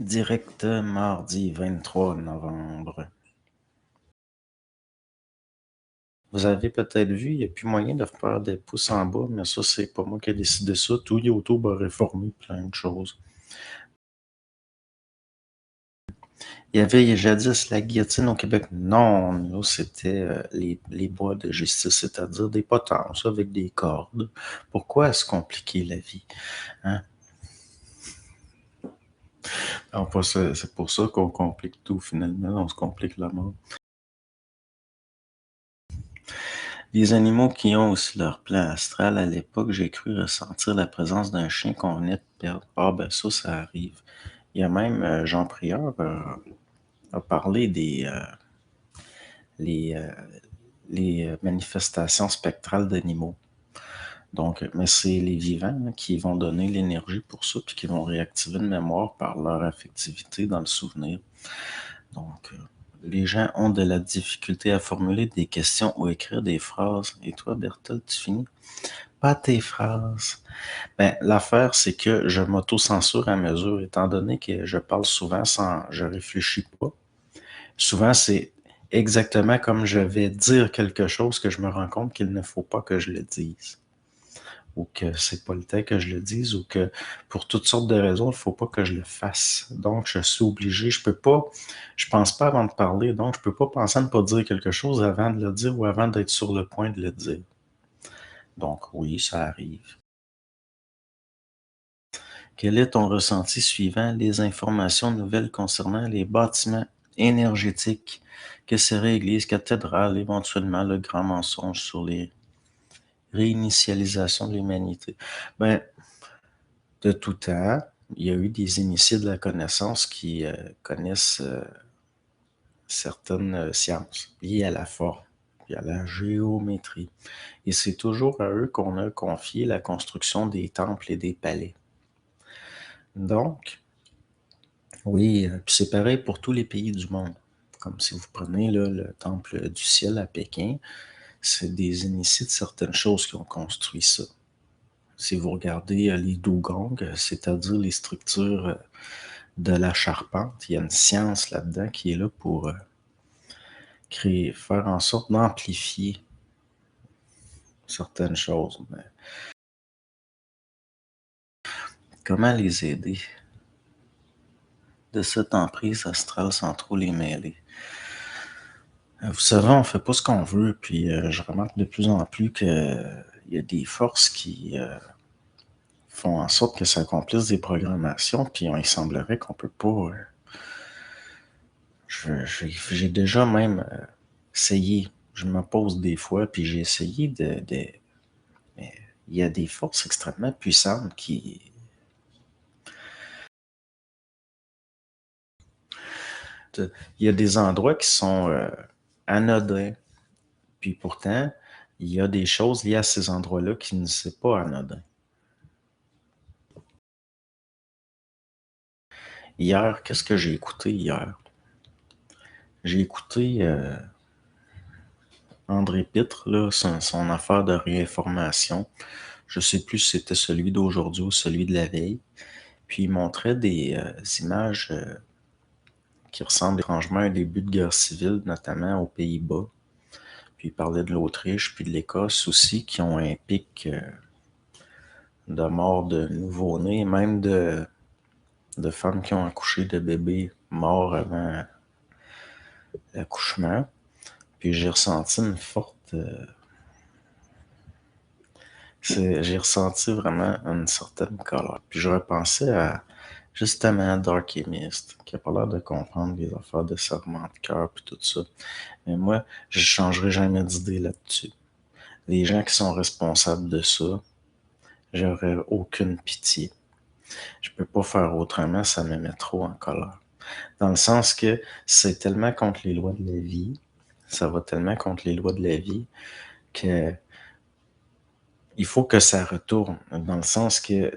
Direct mardi 23 novembre. Vous avez peut-être vu, il n'y a plus moyen de faire des pouces en bas, mais ça, c'est pas moi qui ai décidé ça. Tout YouTube a réformé plein de choses. Il y avait jadis la guillotine au Québec. Non, nous, c'était les bois de justice, c'est-à-dire des potences avec des cordes. Pourquoi se compliquer la vie? Hein? C'est pour ça qu'on complique tout, finalement. On se complique la mort. Les animaux qui ont aussi leur plan astral, à l'époque, j'ai cru ressentir la présence d'un chien qu'on venait de perdre. Ah ben ça arrive. Il y a même Jean Prieur a parlé des les, euh, les manifestations spectrales d'animaux. Donc, mais c'est les vivants qui vont donner l'énergie pour ça, puis qui vont réactiver une mémoire par leur affectivité dans le souvenir. Donc, les gens ont de la difficulté à formuler des questions ou écrire des phrases. Et toi, Berthold, tu finis? Pas tes phrases. Ben, l'affaire, c'est que je m'auto-censure à mesure, étant donné que je parle souvent sans, je réfléchis pas. Souvent, c'est exactement comme je vais dire quelque chose que je me rends compte qu'il ne faut pas que je le dise. Ou que c'est pas le temps que je le dise, ou que pour toutes sortes de raisons, il faut pas que je le fasse. Donc, je suis obligé, je peux pas, je pense pas avant de parler, donc je peux pas penser à ne pas dire quelque chose avant de le dire ou avant d'être sur le point de le dire. Donc, oui, ça arrive. Quel est ton ressenti suivant les informations nouvelles concernant les bâtiments énergétiques? Que serait Église, cathédrale, éventuellement le grand mensonge sur les réinitialisations de l'humanité? Ben, de tout temps, il y a eu des initiés de la connaissance qui connaissent certaines sciences liées à la forme, puis à la géométrie. Et c'est toujours à eux qu'on a confié la construction des temples et des palais. Donc, oui, puis c'est pareil pour tous les pays du monde. Comme si vous prenez là, le temple du ciel à Pékin, c'est des initiés de certaines choses qui ont construit ça. Si vous regardez les dugongs, c'est-à-dire les structures de la charpente, il y a une science là-dedans qui est là pour créer, faire en sorte d'amplifier certaines choses. Mais comment les aider de cette emprise astrale sans trop les mêler? Vous savez, on fait pas ce qu'on veut, puis je remarque de plus en plus que il y a des forces qui font en sorte que ça accomplisse des programmations, puis il semblerait qu'on peut pas. J'ai déjà même essayé. Je me pose des fois, puis j'ai essayé mais il y a des forces extrêmement puissantes qui. Il y a des endroits qui sont anodins, puis pourtant, il y a des choses liées à ces endroits-là qui ne sont pas anodins. Hier, qu'est-ce que j'ai écouté hier? J'ai écouté André Pitre, là, son affaire de réinformation. Je sais plus si c'était celui d'aujourd'hui ou celui de la veille. Puis il montrait des images qui ressemblent étrangement à un début de guerre civile, notamment aux Pays-Bas. Puis il parlait de l'Autriche, puis de l'Écosse aussi, qui ont un pic de mort de nouveau-nés, même de femmes qui ont accouché de bébés morts avant l'accouchement. Puis j'ai ressenti une forte j'ai ressenti vraiment une certaine colère. Puis je repensais à justement Dark Mist, qui a pas l'air de comprendre les affaires de serment de cœur puis tout ça. Mais moi, je changerai jamais d'idée là-dessus. Les gens qui sont responsables de ça, j'aurais aucune pitié. Je peux pas faire autrement, ça me met trop en colère. Dans le sens que c'est tellement contre les lois de la vie, ça va tellement contre les lois de la vie que il faut que ça retourne, dans le sens que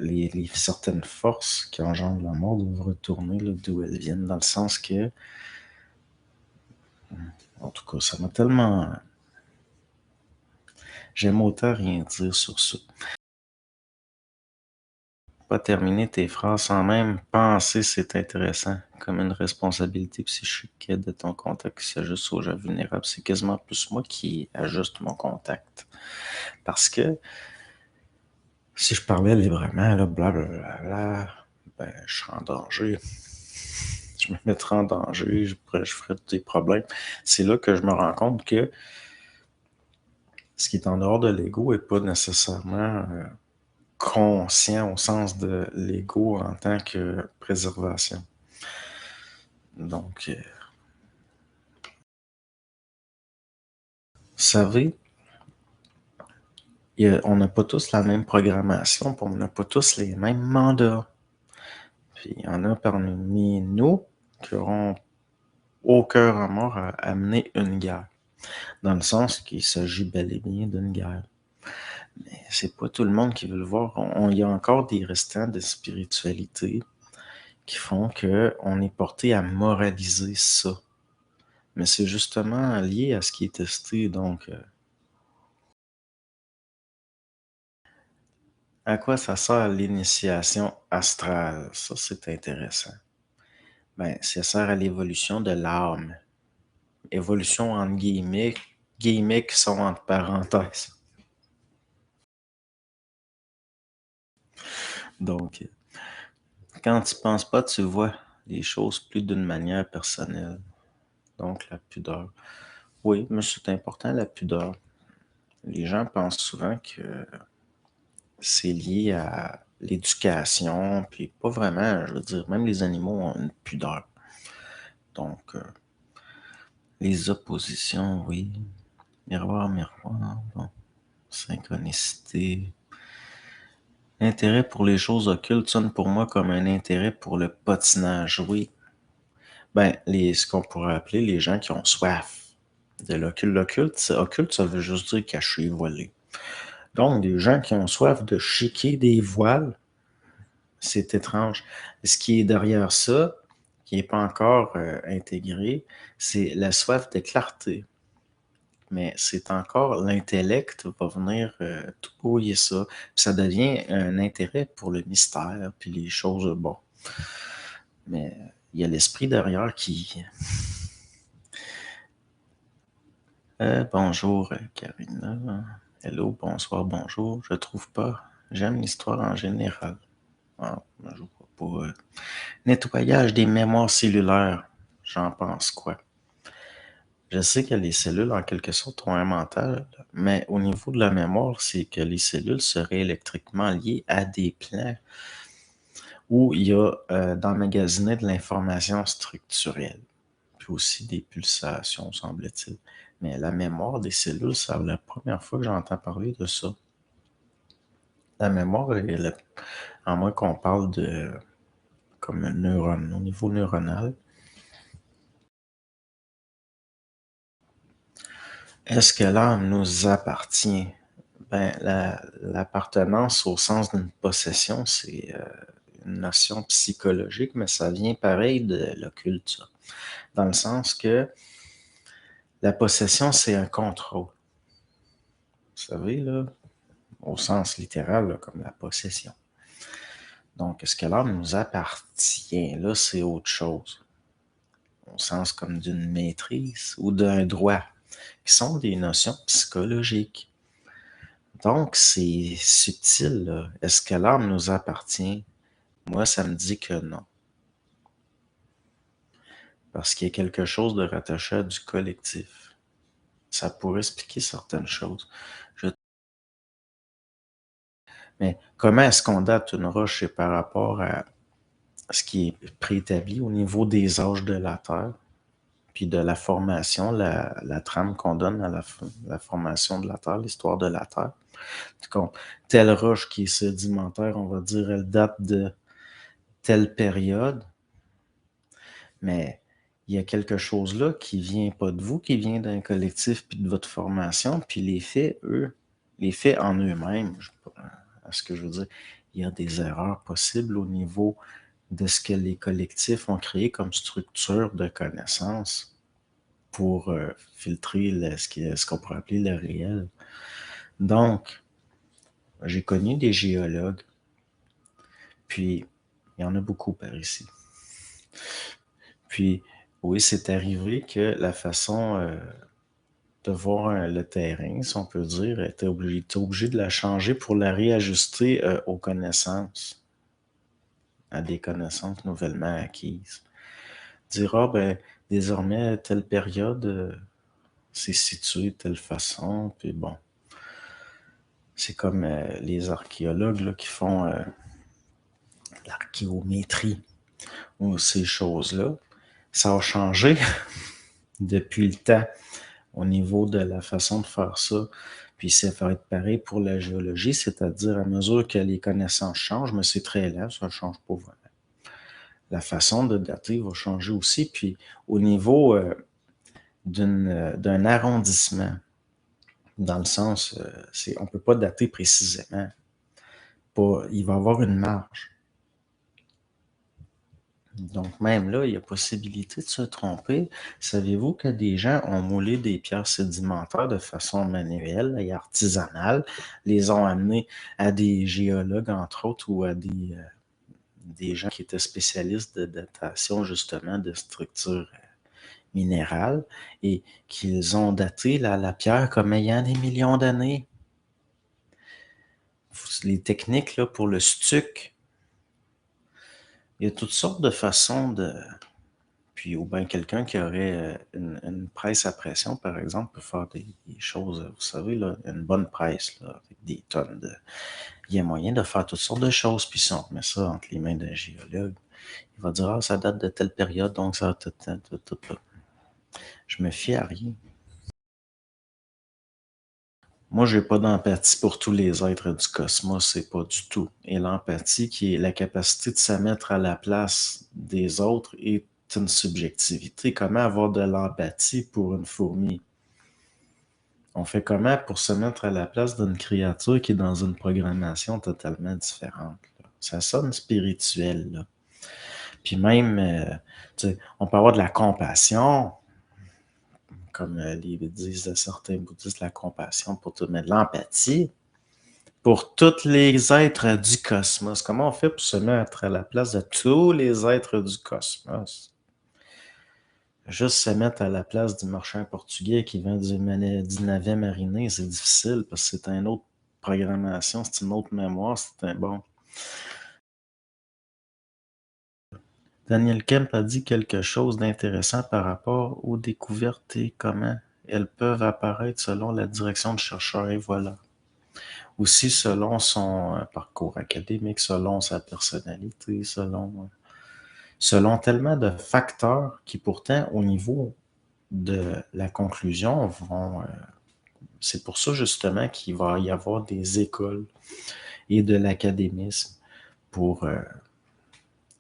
certaines forces qui engendrent la mort doivent retourner là, d'où elles viennent, dans le sens que, en tout cas, ça m'a tellement. J'aime autant rien dire sur ça. Pas terminer tes phrases sans même penser, c'est intéressant. Comme une responsabilité psychique de ton contact qui s'ajuste aux gens vulnérables. C'est quasiment plus moi qui ajuste mon contact. Parce que si je parlais librement, là, blablabla, ben, je serais en danger. Je me mettrais en danger, je ferais des problèmes. C'est là que je me rends compte que ce qui est en dehors de l'ego n'est pas nécessairement conscient au sens de l'ego en tant que préservation. Donc, vous savez, on n'a pas tous la même programmation, puis on n'a pas tous les mêmes mandats. Puis il y en a parmi nous qui auront au cœur à mort à amener une guerre, dans le sens qu'il s'agit bel et bien d'une guerre. Mais c'est pas tout le monde qui veut le voir. Il y a encore des restants de spiritualité qui font qu'on est porté à moraliser ça. Mais c'est justement lié à ce qui est testé, donc à quoi ça sert l'initiation astrale? Ça, c'est intéressant. Ben, ça sert à l'évolution de l'âme. Évolution entre guillemets qui sont entre parenthèses. Donc, quand tu penses pas, tu vois les choses plus d'une manière personnelle. Donc, la pudeur. Oui, mais c'est important, la pudeur. Les gens pensent souvent que c'est lié à l'éducation, puis pas vraiment, je veux dire, même les animaux ont une pudeur. Donc, les oppositions, oui. Miroir, miroir, bon. Synchronicité. Intérêt pour les choses occultes sonne pour moi comme un intérêt pour le patinage, oui. Ben, ce qu'on pourrait appeler les gens qui ont soif de l'occulte. Occulte, ça veut juste dire caché, voilé. Donc, des gens qui ont soif de chiquer des voiles, c'est étrange. Ce qui est derrière ça, qui n'est pas encore intégré, c'est la soif de clarté. Mais c'est encore l'intellect va venir tout brouiller ça. Puis ça devient un intérêt pour le mystère, puis les choses, bon. Mais il y a l'esprit derrière qui... bonjour, Karina. Hello, bonsoir, bonjour. Je trouve pas. J'aime l'histoire en général. Ah, je vois pas. Nettoyage des mémoires cellulaires. J'en pense quoi? Je sais que les cellules, en quelque sorte, ont un mental, mais au niveau de la mémoire, c'est que les cellules seraient électriquement liées à des plans où il y a d'emmagasiner de l'information structurelle, puis aussi des pulsations, semble-t-il. Mais la mémoire des cellules, c'est la première fois que j'entends parler de ça. La mémoire, à moins qu'on parle de comme un neurone, au niveau neuronal. Est-ce que l'âme nous appartient? Ben, l'appartenance au sens d'une possession, c'est une notion psychologique, mais ça vient pareil de l'occulte, ça. Dans le sens que la possession, c'est un contrôle. Vous savez, là, au sens littéral, là, comme la possession. Donc, est-ce que l'âme nous appartient? Là, c'est autre chose. Au sens comme d'une maîtrise ou d'un droit, qui sont des notions psychologiques. Donc, c'est subtil, là. Est-ce que l'âme nous appartient? Moi, ça me dit que non. Parce qu'il y a quelque chose de rattaché à du collectif. Ça pourrait expliquer certaines choses. Mais comment est-ce qu'on date une roche? C'est par rapport à ce qui est préétabli au niveau des âges de la Terre, puis de la formation, la trame qu'on donne à la formation de la Terre, l'histoire de la Terre. Telle roche qui est sédimentaire, on va dire, elle date de telle période, mais il y a quelque chose là qui vient pas de vous, qui vient d'un collectif puis de votre formation, puis les faits, eux, les faits en eux-mêmes, ce que je veux dire, il y a des erreurs possibles au niveau de ce que les collectifs ont créé comme structure de connaissances pour filtrer ce qu'on pourrait appeler le réel. Donc, j'ai connu des géologues, Puis, il y en a beaucoup par ici. Puis, oui, c'est arrivé que la façon de voir le terrain, si on peut dire, était obligé de la changer pour la réajuster aux connaissances, à des connaissances nouvellement acquises. Dire, ah ben, désormais, telle période, c'est situé de telle façon, puis bon. C'est comme les archéologues là, qui font l'archéométrie ou ces choses-là. Ça a changé depuis le temps au niveau de la façon de faire ça. Puis ça va être pareil pour la géologie, c'est-à-dire à mesure que les connaissances changent, mais c'est très lent, ça ne change pas vraiment. La façon de dater va changer aussi. Puis au niveau d'un arrondissement, dans le sens, on ne peut pas dater précisément. Il va y avoir une marge. Donc même là, il y a possibilité de se tromper. Savez-vous que des gens ont moulé des pierres sédimentaires de façon manuelle et artisanale, les ont amenées à des géologues, entre autres, ou à des gens qui étaient spécialistes de datation, justement, de structures minérales, et qu'ils ont daté la pierre comme ayant des millions d'années. Les techniques là, pour le stuc, il y a toutes sortes de façons de... Puis, ou bien quelqu'un qui aurait une presse à pression, par exemple, peut faire des choses, vous savez, là, une bonne presse, là, avec des tonnes de... Il y a moyen de faire toutes sortes de choses, puis si on met ça entre les mains d'un géologue, il va dire, ah, ça date de telle période, donc ça... Je me fie à rien. Moi, j'ai pas d'empathie pour tous les êtres du cosmos, c'est pas du tout. Et l'empathie, qui est la capacité de se mettre à la place des autres, est une subjectivité. Comment avoir de l'empathie pour une fourmi? On fait comment pour se mettre à la place d'une créature qui est dans une programmation totalement différente, là? Ça sonne spirituel, là. Puis même, on peut avoir de la compassion, comme disent certains bouddhistes, la compassion pour tout, mais de l'empathie pour tous les êtres du cosmos. Comment on fait pour se mettre à la place de tous les êtres du cosmos? Juste se mettre à la place du marchand portugais qui vend du navet mariné, c'est difficile parce que c'est une autre programmation, c'est une autre mémoire, c'est un bon. Daniel Kemp a dit quelque chose d'intéressant par rapport aux découvertes et comment elles peuvent apparaître selon la direction du chercheur, et voilà. Aussi selon son parcours académique, selon sa personnalité, selon tellement de facteurs qui pourtant, au niveau de la conclusion, c'est pour ça justement qu'il va y avoir des écoles et de l'académisme pour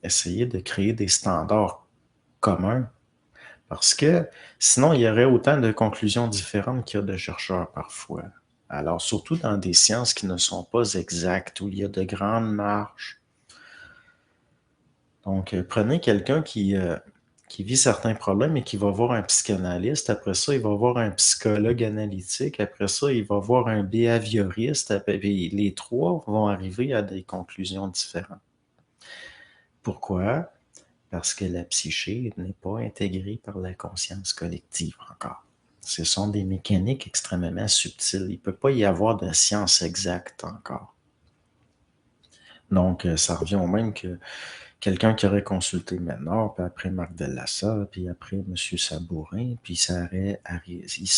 essayer de créer des standards communs. Parce que sinon, il y aurait autant de conclusions différentes qu'il y a de chercheurs parfois. Alors, surtout dans des sciences qui ne sont pas exactes, où il y a de grandes marges. Donc, prenez quelqu'un qui vit certains problèmes et qui va voir un psychanalyste. Après ça, il va voir un psychologue analytique. Après ça, il va voir un behavioriste. Puis les trois vont arriver à des conclusions différentes. Pourquoi? Parce que la psyché n'est pas intégrée par la conscience collective encore. Ce sont des mécaniques extrêmement subtiles. Il ne peut pas y avoir de science exacte encore. Donc, ça revient au même que quelqu'un qui aurait consulté Ménard, puis après Marc Delassa, puis après M. Sabourin, puis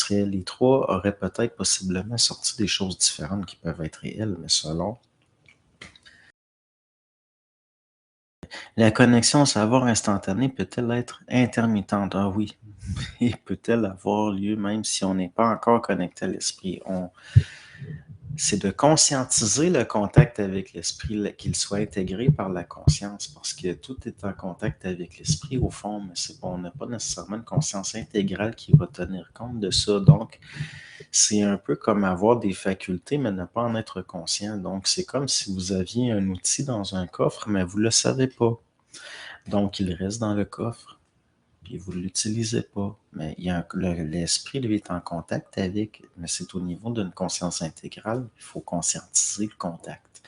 les trois auraient peut-être possiblement sorti des choses différentes qui peuvent être réelles, mais selon. La connexion au savoir instantané peut-elle être intermittente? Ah oui. Et peut-elle avoir lieu même si on n'est pas encore connecté à l'esprit? C'est de conscientiser le contact avec l'esprit, qu'il soit intégré par la conscience, parce que tout est en contact avec l'esprit au fond, mais on n'a pas nécessairement une conscience intégrale qui va tenir compte de ça. Donc, c'est un peu comme avoir des facultés, mais ne pas en être conscient. Donc, c'est comme si vous aviez un outil dans un coffre, mais vous ne le savez pas. Donc, il reste dans le coffre, puis vous ne l'utilisez pas. Mais l'esprit, lui, est en contact avec, mais c'est au niveau d'une conscience intégrale, il faut conscientiser le contact.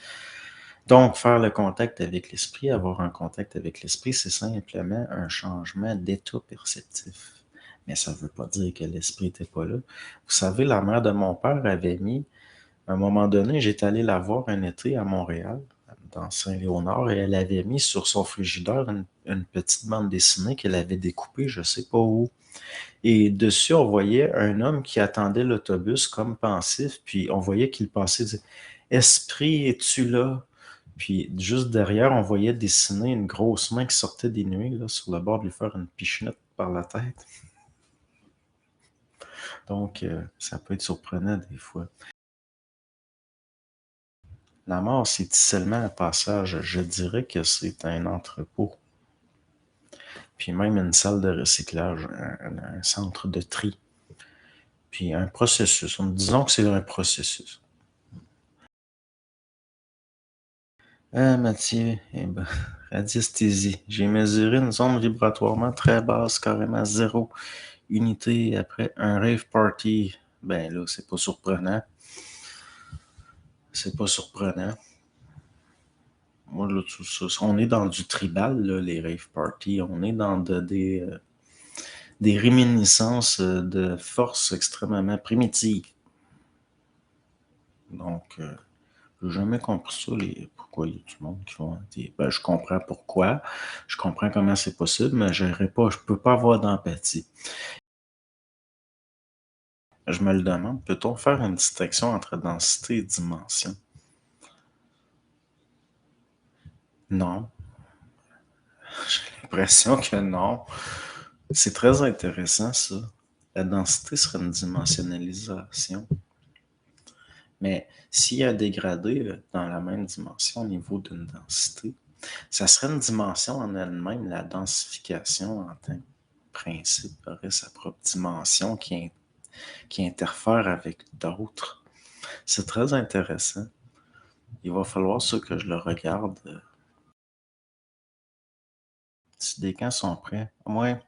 Donc, faire le contact avec l'esprit, avoir un contact avec l'esprit, c'est simplement un changement d'état perceptif. Mais ça ne veut pas dire que l'esprit n'était pas là. Vous savez, la mère de mon père avait mis, à un moment donné, j'étais allé la voir un été à Montréal, dans Saint-Léonard, et elle avait mis sur son frigidaire une petite bande dessinée qu'elle avait découpée, je ne sais pas où. Et dessus, on voyait un homme qui attendait l'autobus comme pensif, puis on voyait qu'il passait, il disait, Esprit, es-tu là? Puis juste derrière, on voyait dessiner une grosse main qui sortait des nuées, là, sur le bord de lui faire une pichenette par la tête. Donc, ça peut être surprenant des fois. La mort, c'est seulement un passage. Je dirais que c'est un entrepôt. Puis même une salle de recyclage, un centre de tri. Puis un processus. Disons que c'est un processus. Ah, Mathieu, eh ben, radiesthésie. J'ai mesuré une zone vibratoirement très basse, carrément 0 unité après un rave party. Ben là, c'est pas surprenant. C'est pas surprenant. Moi, là, tout ça, on est dans du tribal, là, les rave parties. On est dans des réminiscences de forces extrêmement primitives. Donc, j'ai jamais compris ça, pourquoi il y a du monde qui font des. Ben, je comprends pourquoi, je comprends comment c'est possible, mais je peux pas avoir d'empathie. Je me le demande, peut-on faire une distinction entre densité et dimension? Non, j'ai l'impression que non. C'est très intéressant, ça. La densité serait une dimensionnalisation. Mais s'il y a un dégradé dans la même dimension au niveau d'une densité, ça serait une dimension en elle-même. La densification, en tant que principe, aurait sa propre dimension qui interfère avec d'autres. C'est très intéressant. Il va falloir ça que je le regarde. Si des camps sont prêts. Ouais.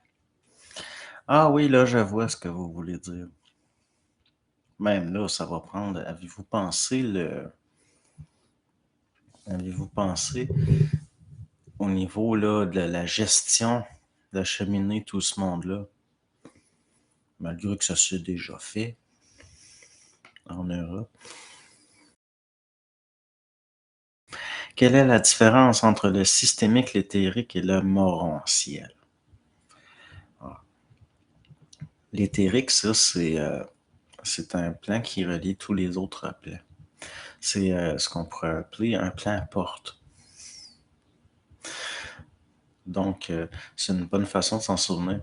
Ah oui, là, je vois ce que vous voulez dire. Même là, ça va prendre. Avez-vous pensé au niveau là, de la gestion d'acheminer tout ce monde-là, malgré que ça s'est déjà fait en Europe? Quelle est la différence entre le systémique, l'éthérique et le morontiel? Ah. L'éthérique, ça, c'est un plan qui relie tous les autres plans. C'est ce qu'on pourrait appeler un plan porte. Donc, c'est une bonne façon de s'en souvenir.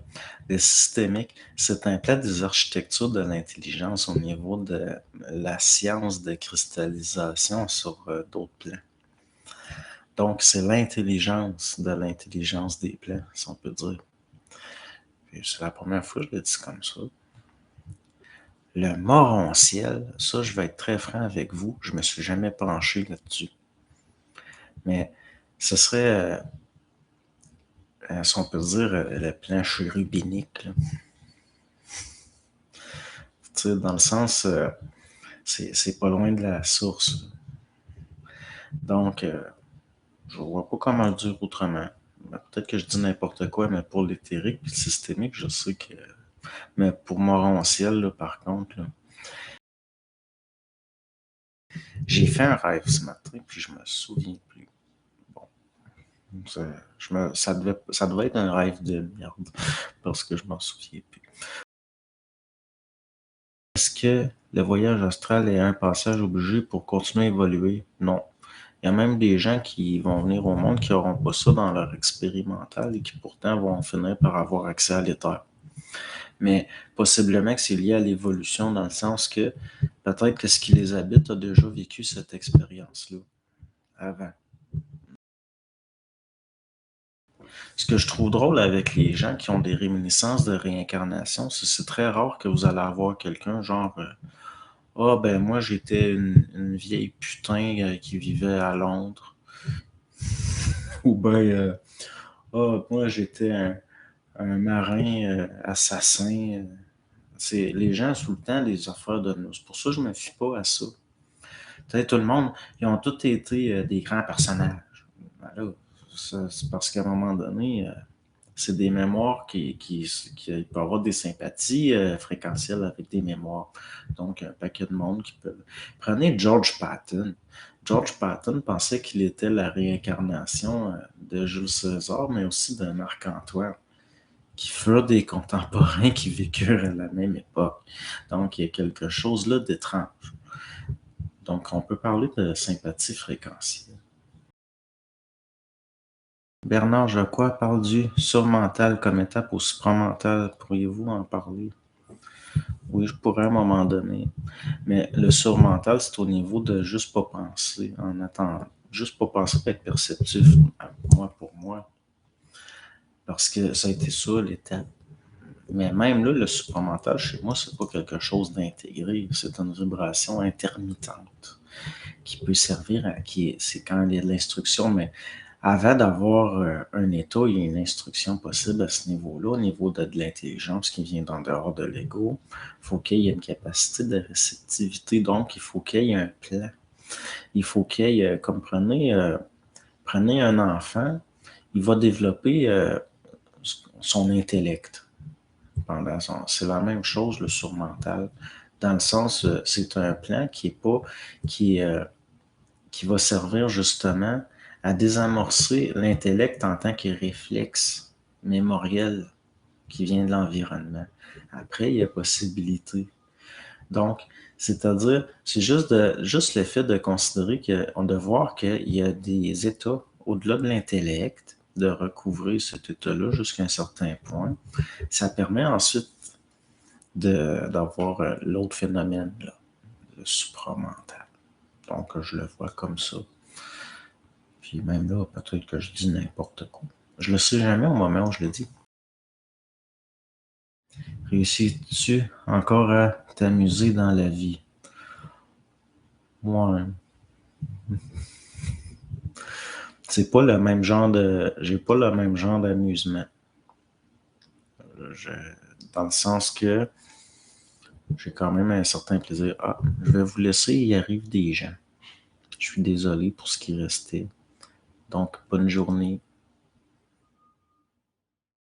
Le systémique, c'est un plan des architectures de l'intelligence au niveau de la science de cristallisation sur d'autres plans. Donc, c'est l'intelligence de l'intelligence des plans, si on peut dire. Puis, c'est la première fois que je le dis comme ça. Le morontiel, ça, je vais être très franc avec vous, je me suis jamais penché là-dessus. Mais ce serait, si on peut dire, le plan chérubinique. Là. Tu sais, dans le sens, c'est pas loin de la source. Donc, je vois pas comment le dire autrement. Peut-être que je dis n'importe quoi, mais pour l'éthérique et le systémique, je sais que. Mais pour Morontiel, là, par contre, là, j'ai fait un rêve ce matin, puis je me souviens plus. Bon, ça devait être un rêve de merde, parce que je m'en souviens plus. Est-ce que le voyage astral est un passage obligé pour continuer à évoluer? Non. Il y a même des gens qui vont venir au monde qui n'auront pas ça dans leur expérimental et qui pourtant vont finir par avoir accès à l'éther. Mais possiblement que c'est lié à l'évolution dans le sens que peut-être que ce qui les habite a déjà vécu cette expérience-là avant. Ce que je trouve drôle avec les gens qui ont des réminiscences de réincarnation, c'est très rare que vous allez avoir quelqu'un genre ah ben moi j'étais une vieille putain qui vivait à Londres. Ou ben ah moi j'étais un marin assassin. C'est les gens sous le temps des affaires de nous. C'est pour ça que je me fie pas à ça. Tu sais, tout le monde, ils ont tous été des grands personnages. Ben là, c'est parce qu'à un moment donné, c'est des mémoires qui il peut avoir des sympathies fréquentielles avec des mémoires. Donc, un paquet de monde qui peut. Prenez George Patton. George Patton pensait qu'il était la réincarnation de Jules César, mais aussi de Marc-Antoine, qui furent des contemporains qui vécurent à la même époque. Donc, il y a quelque chose là d'étrange. Donc, on peut parler de sympathie fréquentielle. Bernard Jacquot parle du surmental comme étape au supramental. Pourriez-vous en parler? Oui, je pourrais à un moment donné. Mais le surmental, c'est au niveau de juste pas penser en attendant. Juste pas penser pour être perceptif, moi pour moi. Parce que ça a été ça l'étape. Mais même là, le supramental, chez moi, c'est pas quelque chose d'intégré. C'est une vibration intermittente qui peut servir à c'est quand il y a de l'instruction, mais avant d'avoir un état, il y a une instruction possible à ce niveau-là, au niveau de l'intelligence qui vient d'en dehors de l'ego. Il faut qu'il y ait une capacité de réceptivité, donc il faut qu'il y ait un plan. Il faut qu'il y ait, comme prenez un enfant, il va développer son intellect pendant son. C'est la même chose, le surmental. Dans le sens, c'est un plan qui est pas, qui, qui va servir justement à désamorcer l'intellect en tant que réflexe mémoriel qui vient de l'environnement. Après, il y a possibilité. Donc, c'est-à-dire, c'est juste le fait de considérer de voir qu'il y a des états au-delà de l'intellect, de recouvrir cet état-là jusqu'à un certain point. Ça permet ensuite d'avoir l'autre phénomène, là, le supramental. Donc, je le vois comme ça. Puis même là, peut-être que je dis n'importe quoi. Je le sais jamais au moment où je le dis. Réussis-tu encore à t'amuser dans la vie? Moi, c'est pas le même genre de. J'ai pas le même genre d'amusement. Je, dans le sens que j'ai quand même un certain plaisir. Ah, je vais vous laisser, il arrive des gens. Je suis désolé pour ce qui restait. Donc, bonne journée.